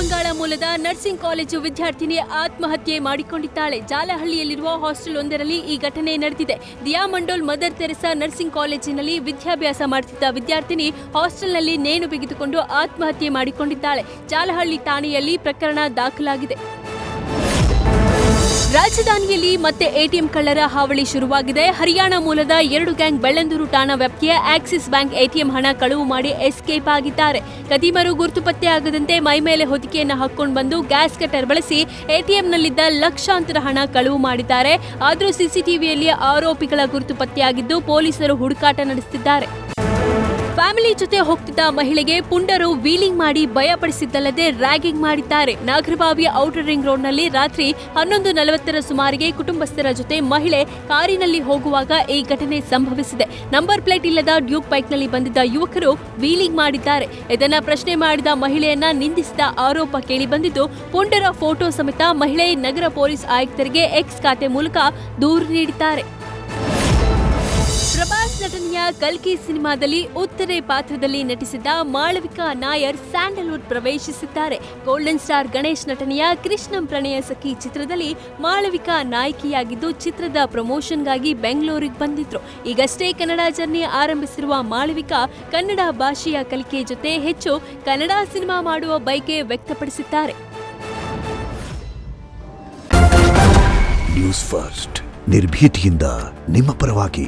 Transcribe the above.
ಬಂಗಾಳ ಮೂಲದ nursing college ವಿದ್ಯಾರ್ಥಿನಿ ಆತ್ಮಹತ್ಯೆ ಮಾಡಿಕೊಂಡಿದ್ದಾಳೆ. ಜಾಲಹಳ್ಳಿಯಲ್ಲಿರುವ ಹಾಸ್ಟೆಲ್ ಒಂದರಲ್ಲಿ ಈ ಘಟನೆ ನಡೆದಿದೆ. ದಿಯಾ ಮಂಡೋಲ್ ಮದರ್ ತೆರೆಸಾ ನರ್ಸಿಂಗ್ ಕಾಲೇಜಿನಲ್ಲಿ ವಿದ್ಯಾಭ್ಯಾಸ ಮಾಡುತ್ತಿದ್ದ ವಿದ್ಯಾರ್ಥಿನಿ ಹಾಸ್ಟೆಲ್ನಲ್ಲಿ ನೇಣು ಬಿಗಿದುಕೊಂಡು ಆತ್ಮಹತ್ಯೆ ಮಾಡಿಕೊಂಡಿದ್ದಾಳೆ. ಜಾಲಹಳ್ಳಿ ಠಾಣೆಯಲ್ಲಿ ಪ್ರಕರಣ ದಾಖಲಾಗಿದೆ. ರಾಜಧಾನಿಯಲ್ಲಿ ಮತ್ತೆ ಎಟಿಎಂ ಕಳ್ಳರ ಹಾವಳಿ ಶುರುವಾಗಿದೆ. ಹರಿಯಾಣ ಮೂಲದ 2 ಗ್ಯಾಂಗ್ ಬೆಳ್ಳಂದೂರು ಠಾಣಾ ವ್ಯಾಪ್ತಿಯ ಆಕ್ಸಿಸ್ ಬ್ಯಾಂಕ್ ಎಟಿಎಂ ಹಣ ಕಳವು ಮಾಡಿ ಎಸ್ಕೇಪ್ ಆಗಿದ್ದಾರೆ. ಕದೀಮರು ಗುರುತು ಪತ್ತೆಯಾಗದಂತೆ ಮೈಮೇಲೆ ಹೊದಿಕೆಯನ್ನು ಹಾಕೊಂಡು ಬಂದು ಗ್ಯಾಸ್ ಕಟರ್ ಬಳಸಿ ಎಟಿಎಂನಲ್ಲಿದ್ದ ಲಕ್ಷಾಂತರ ಹಣ ಕಳವು ಮಾಡಿದ್ದಾರೆ. ಆದರೂ ಸಿಸಿಟಿವಿಯಲ್ಲಿ ಆರೋಪಿಗಳ ಗುರುತು ಪತ್ತೆಯಾಗಿದ್ದು ಪೊಲೀಸರು ಹುಡುಕಾಟ ನಡೆಸುತ್ತಿದ್ದಾರೆ. ಫ್ಯಾಮಿಲಿ ಜೊತೆ ಹೋಗ್ತಿದ್ದ ಮಹಿಳೆಗೆ ಪುಂಡರು ವೀಲಿಂಗ್ ಮಾಡಿ ಭಯಪಡಿಸಿದ್ದಲ್ಲದೆ ರ್ಯಾಗಿಂಗ್ ಮಾಡಿದ್ದಾರೆ. ನಾಗರಬಾವಿಯ ಔಟರ್ ರಿಂಗ್ ರೋಡ್ನಲ್ಲಿ ರಾತ್ರಿ 11:40 ಸುಮಾರಿಗೆ ಕುಟುಂಬಸ್ಥರ ಜೊತೆ ಮಹಿಳೆ ಕಾರಿನಲ್ಲಿ ಹೋಗುವಾಗ ಈ ಘಟನೆ ಸಂಭವಿಸಿದೆ. ನಂಬರ್ ಪ್ಲೇಟ್ ಇಲ್ಲದ ಡ್ಯೂಕ್ ಬೈಕ್ನಲ್ಲಿ ಬಂದಿದ್ದ ಯುವಕರು ವೀಲಿಂಗ್ ಮಾಡಿದ್ದಾರೆ. ಇದನ್ನ ಪ್ರಶ್ನೆ ಮಾಡಿದ ಮಹಿಳೆಯನ್ನ ನಿಂದಿಸಿದ ಆರೋಪ ಕೇಳಿಬಂದಿದ್ದು, ಪುಂಡರ ಫೋಟೋ ಸಮೇತ ಮಹಿಳೆ ನಗರ ಪೊಲೀಸ್ ಆಯುಕ್ತರಿಗೆ ಎಕ್ಸ್ ಖಾತೆ ಮೂಲಕ ದೂರು ನೀಡಿದ್ದಾರೆ. ಪ್ರಭಾಸ್ ನಟನೆಯ ಕಲ್ಕಿ ಸಿನಿಮಾದಲ್ಲಿ ಉತ್ತರೆ ಪಾತ್ರದಲ್ಲಿ ನಟಿಸಿದ್ದ ಮಾಳವಿಕಾ ನಾಯರ್ ಸ್ಯಾಂಡಲ್ವುಡ್ ಪ್ರವೇಶಿಸಿದ್ದಾರೆ. ಗೋಲ್ಡನ್ ಸ್ಟಾರ್ ಗಣೇಶ್ ನಟನೆಯ ಕೃಷ್ಣಂ ಪ್ರಣಯ ಸಖಿ ಚಿತ್ರದಲ್ಲಿ ಮಾಳವಿಕಾ ನಾಯಕಿಯಾಗಿದ್ದು ಚಿತ್ರದ ಪ್ರಮೋಷನ್ಗಾಗಿ ಬೆಂಗಳೂರಿಗೆ ಬಂದಿದ್ರು. ಈಗಷ್ಟೇ ಕನ್ನಡ ಜರ್ನಿ ಆರಂಭಿಸಿರುವ ಮಾಳವಿಕಾ ಕನ್ನಡ ಭಾಷೆಯ ಕಲಿಕೆ ಜೊತೆ ಹೆಚ್ಚು ಕನ್ನಡ ಸಿನಿಮಾ ಮಾಡುವ ಬಯಕೆ ವ್ಯಕ್ತಪಡಿಸಿದ್ದಾರೆ. ನ್ಯೂಸ್ ಫಸ್ಟ್ ನಿರ್ಭೀತಿಯಿಂದ ನಿಮ್ಮ ಪರವಾಗಿ.